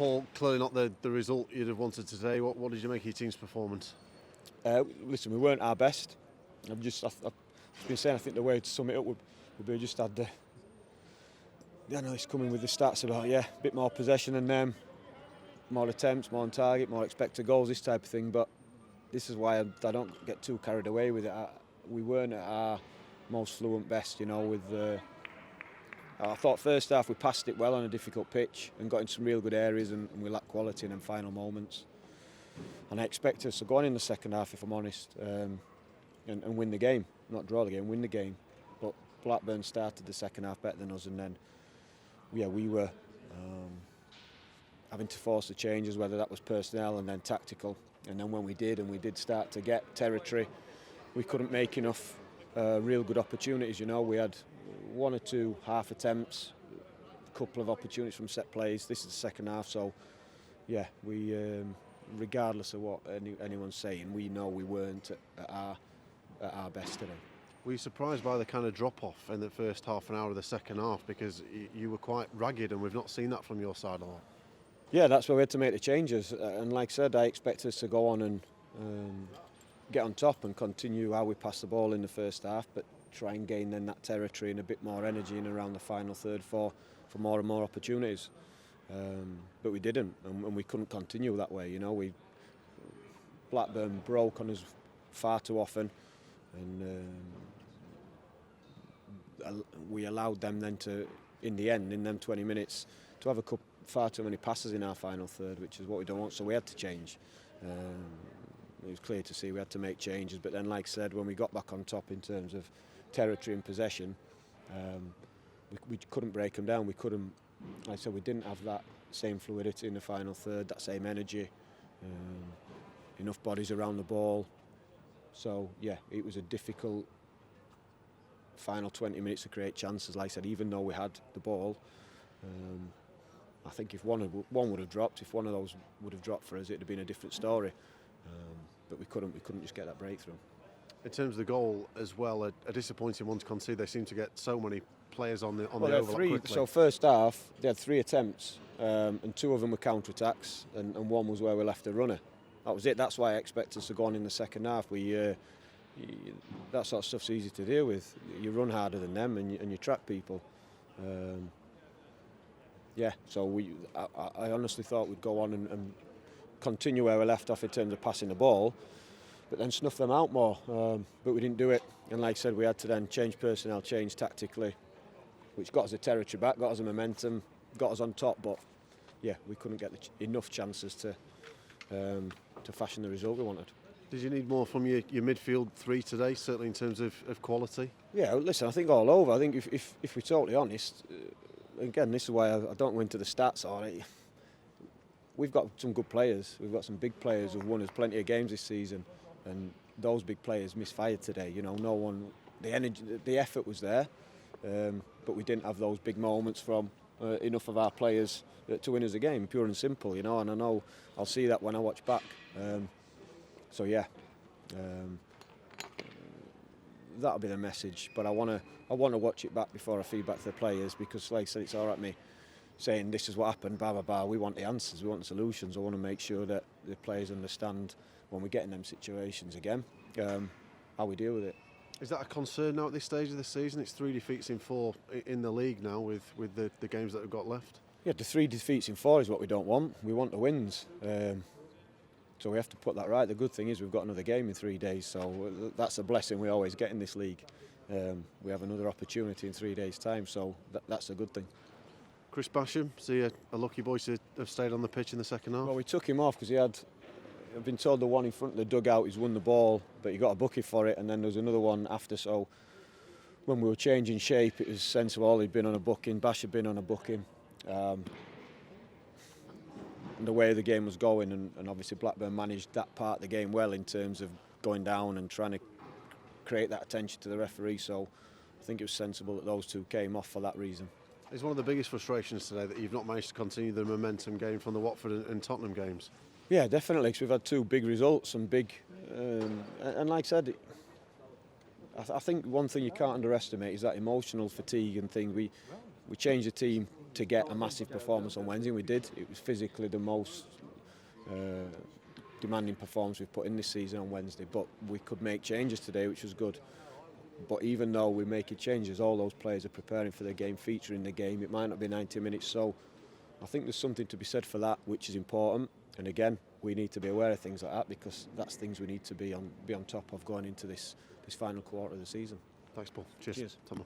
Paul, clearly not the result you'd have wanted today. What did you make of your team's performance? Listen, we weren't our best. I've been saying, I think the way to sum it up would be just had the... I know it's coming with the stats about, a bit more possession than them, more attempts, more on target, more expected goals, this type of thing. But this is why I don't get too carried away with it. We weren't at our most fluent best, I thought first half we passed it well on a difficult pitch and got in some real good areas, and we lacked quality in them final moments. And I expect us to go on in the second half, if I'm honest, and win the game. Not draw the game, win the game. But Blackburn started the second half better than us, and then we were having to force the changes, whether that was personnel and then tactical. And then when we did start to get territory, we couldn't make enough real good opportunities. We had one or two half attempts, a couple of opportunities from set plays. This is the second half, so we, regardless of what anyone's saying, we know we weren't at our best today. Were you surprised by the kind of drop-off in the first half an hour of the second half? Because you were quite ragged, and we've not seen that from your side a lot. Yeah, that's where we had to make the changes. And like I said, I expect us to go on and get on top and continue how we passed the ball in the first half, but try and gain then that territory and a bit more energy in around the final third for more and more opportunities. But we didn't, and we couldn't continue that way. Blackburn broke on us far too often, and we allowed them then to, in the end, in them 20 minutes, to have far too many passes in our final third, which is what we don't want, so we had to change. It was clear to see we had to make changes, but then, like I said, when we got back on top in terms of territory and possession, we couldn't break them down. We couldn't, like I said, we didn't have that same fluidity in the final third, that same energy, enough bodies around the ball. So, it was a difficult final 20 minutes to create chances. Like I said, even though we had the ball, I think if one would have dropped, if one of those would have dropped for us, it'd have been a different story. But we couldn't just get that breakthrough. In terms of the goal as well, a disappointing one to concede. They seem to get so many players on the overlap quickly. So first half, they had 3 attempts, and 2 of them were counter-attacks, and one was where we left a runner. That was it. That's why I expect us to go on in the second half. That sort of stuff's easy to deal with. You run harder than them, and you trap people. So I honestly thought we'd go on and continue where we left off in terms of passing the ball, but then snuff them out more. But we didn't do it, and like I said, we had to then change personnel, change tactically, which got us the territory back, got us the momentum, got us on top. But we couldn't get enough chances to fashion the result we wanted. Did you need more from your midfield 3 today, certainly in terms of quality? Yeah, listen, I think all over. I think if we're totally honest, again, this is why I don't go into the stats on it. We've got some good players. We've got some big players who've won us plenty of games this season, and those big players misfired today. No one, the energy, the effort was there, but we didn't have those big moments from enough of our players to win us a game, pure and simple. And I know I'll see that when I watch back. That'll be the message. But I want to watch it back before I feed back to the players, because, like I said, it's all right me saying this is what happened, blah, blah, blah. We want the answers, we want the solutions. I want to make sure that the players understand when we get in them situations again, how we deal with it. Is that a concern now at this stage of the season? It's 3 defeats in 4 in the league now with the games that we've got left. Yeah, the 3 defeats in 4 is what we don't want. We want the wins. So we have to put that right. The good thing is we've got another game in 3 days, so that's a blessing we always get in this league. We have another opportunity in 3 days' time, so that's a good thing. Chris Basham, is he a lucky boy to have stayed on the pitch in the second half? Well, we took him off because I've been told the one in front of the dugout, he's won the ball, but he got a bookie for it, and then there was another one after. So when we were changing shape, it was sensible. He'd been on a booking, Bash had been on a booking. And the way the game was going, and obviously Blackburn managed that part of the game well in terms of going down and trying to create that attention to the referee. So I think it was sensible that those 2 came off for that reason. It's one of the biggest frustrations today that you've not managed to continue the momentum gain from the Watford and Tottenham games. Yeah, definitely, because we've had 2 big results and big, and like I said, I think one thing you can't underestimate is that emotional fatigue and thing. We changed the team to get a massive performance on Wednesday. We did. It was physically the most demanding performance we've put in this season on Wednesday, but we could make changes today, which was good. But even though we're making changes, all those players are preparing for their game, featuring the game. It might not be 90 minutes, so I think there's something to be said for that, which is important. And again, we need to be aware of things like that, because that's things we need to be on top of going into this final quarter of the season. Thanks, Paul. Cheers. Cheers. Tom.